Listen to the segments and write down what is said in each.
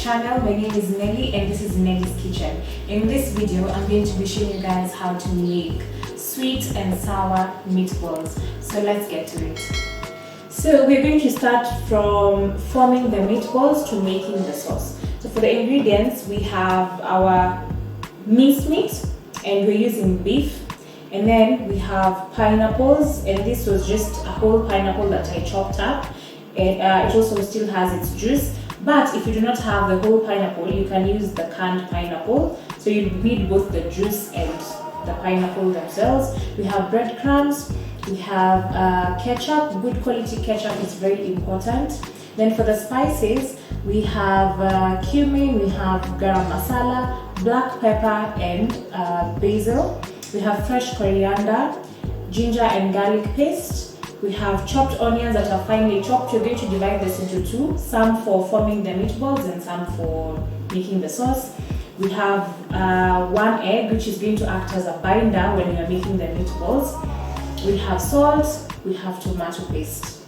channel. My name is Nelly and this is Nelly's Kitchen. In this video, I'm going to be showing you guys how to make sweet and sour meatballs. So let's get to it. So we're going to start from forming the meatballs to making the sauce. So for the ingredients, we have our minced meat and we're using beef. And then we have pineapples, and this was just a whole pineapple that I chopped up. And it also still has its juice. But if you do not have the whole pineapple, you can use the canned pineapple. So you need both the juice and the pineapple themselves. We have breadcrumbs. We have ketchup. Good quality ketchup is very important. Then for the spices, we have cumin, we have garam masala, black pepper, and basil. We have fresh coriander, ginger and garlic paste. We have chopped onions that are finely chopped. You're going to divide this into two, some for forming the meatballs and some for making the sauce. We have 1 egg, which is going to act as a binder when you're making the meatballs. We have salt, we have tomato paste.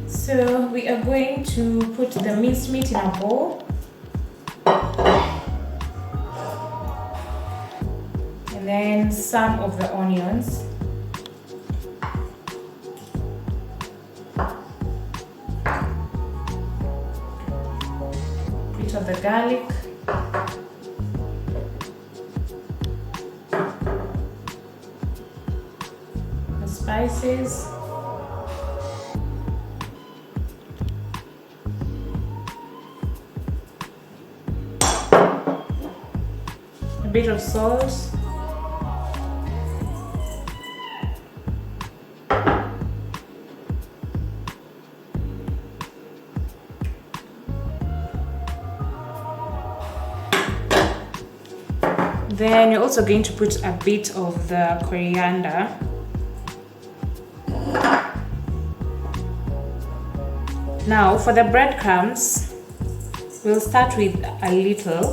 So we are going to put the minced meat in a bowl. And then some of the onions. Bit of the garlic. The spices. A bit of salt. Then you're also going to put a bit of the coriander. Now for the breadcrumbs, we'll start with a little,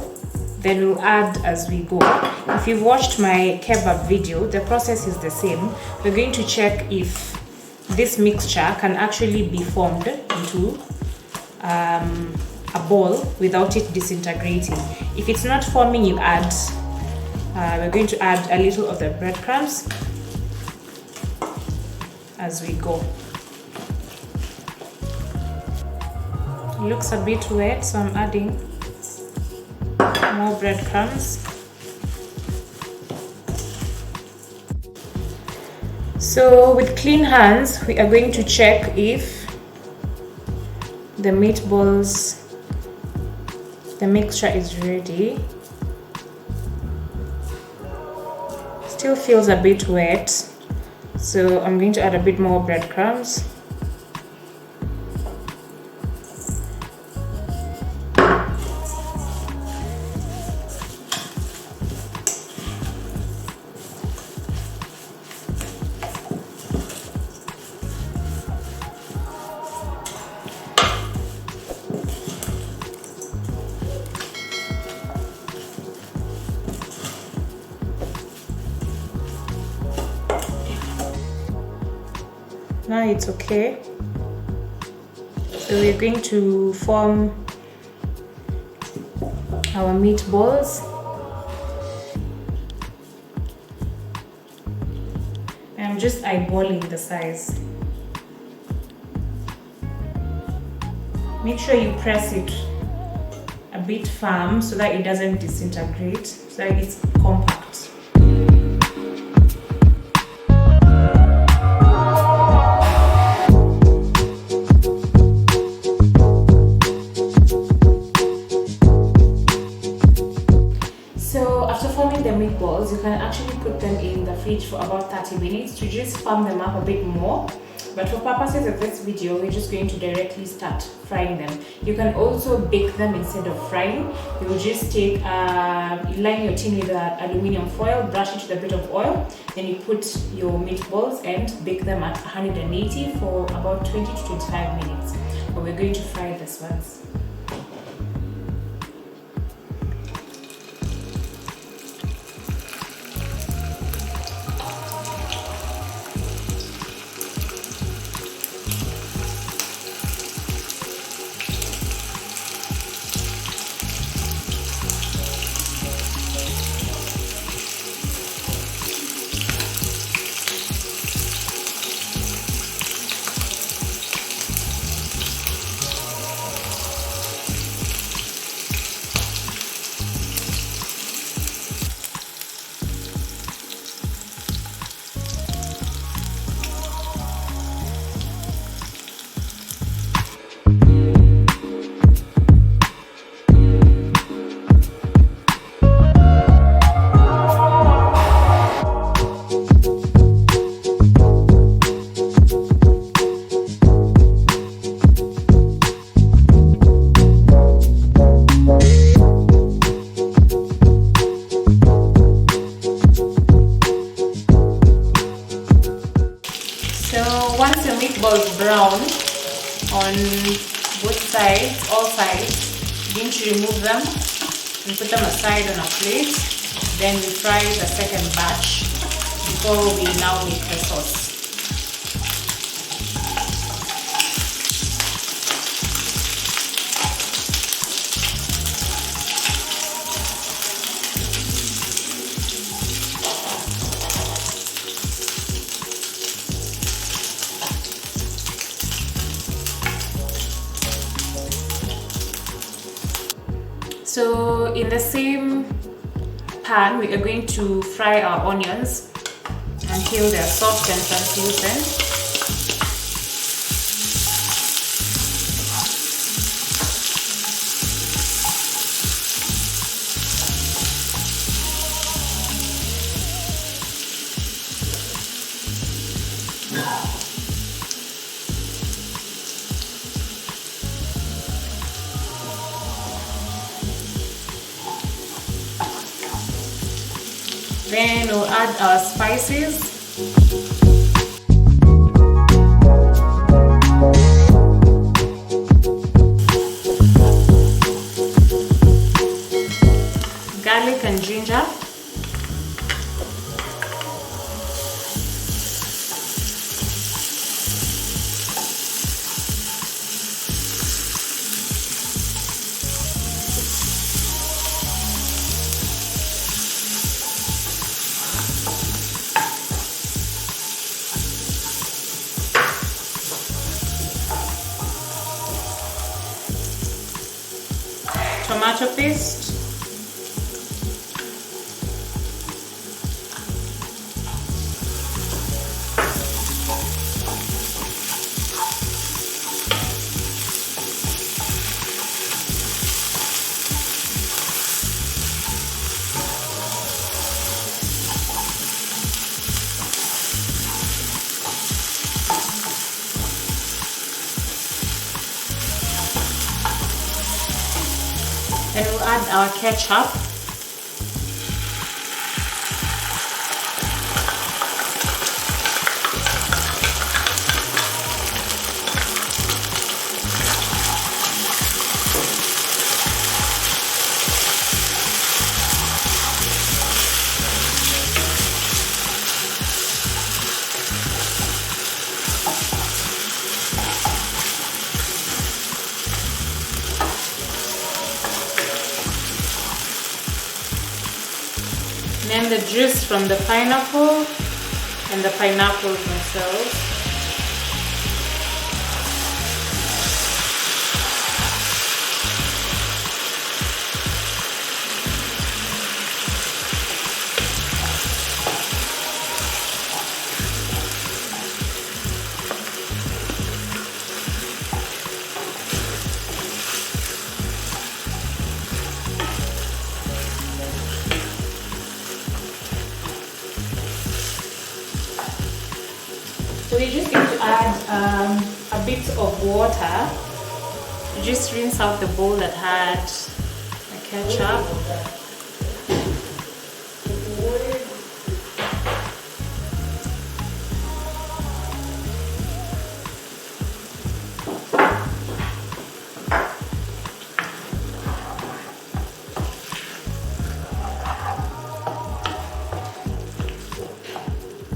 then we'll add as we go. If you've watched my kebab video, the process is the same. We're going to check if this mixture can actually be formed into a ball without it disintegrating. If it's not forming, you add we're going to add a little of the breadcrumbs as we go. It looks a bit wet, so I'm adding more breadcrumbs. So with clean hands, we are going to check if the meatballs, the mixture is ready. Still feels a bit wet, so I'm going to add a bit more breadcrumbs. Now it's okay. So we're going to form our meatballs. I'm just eyeballing the size. Make sure you press it a bit firm so that it doesn't disintegrate, so that it's compact. The meatballs, you can actually put them in the fridge for about 30 minutes to just firm them up a bit more. But for purposes of this video, we're just going to directly start frying them. You can also bake them instead of frying. You will just take, you line your tin with aluminium foil, brush it with a bit of oil, then you put your meatballs and bake them at 180 for about 20 to 25 minutes. But we're going to fry this ones. meatballs brown on both sides, all sides, begin to remove them and put them aside on a plate. Then we fry the second batch before we now make the sauce. So in the same pan, we are going to fry our onions until they are soft and translucent. Then we'll add our spices. Garlic and ginger. Tomato paste, and we'll add our ketchup. And then the juice from the pineapple and the pineapples themselves. So we're just going to add a bit of water. You just rinse out the bowl that had the ketchup.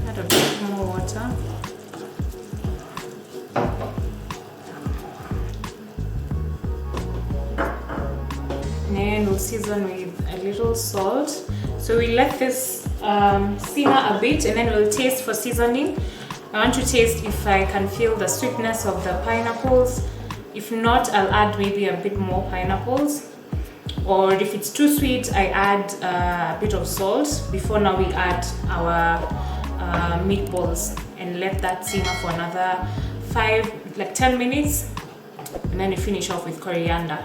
Add a bit more water. And we'll season with a little salt. So we let this simmer a bit, and then we'll taste for seasoning. I want to taste if I can feel the sweetness of the pineapples. If not, I'll add maybe a bit more pineapples. Or if it's too sweet, I add a bit of salt. Before now we add our meatballs and let that simmer for another 10 minutes, and then you finish off with coriander.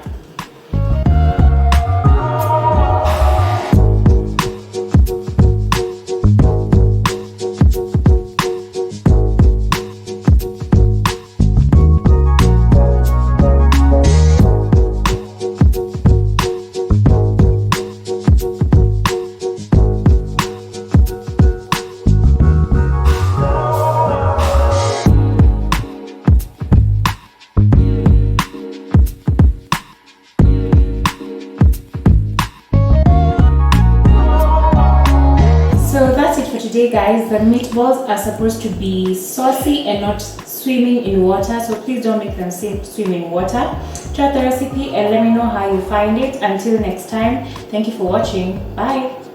say, guys, the meatballs are supposed to be saucy and not swimming in water, so please don't make them swim in water. Try the recipe and let me know how you find it. Until next time, thank you for watching. Bye.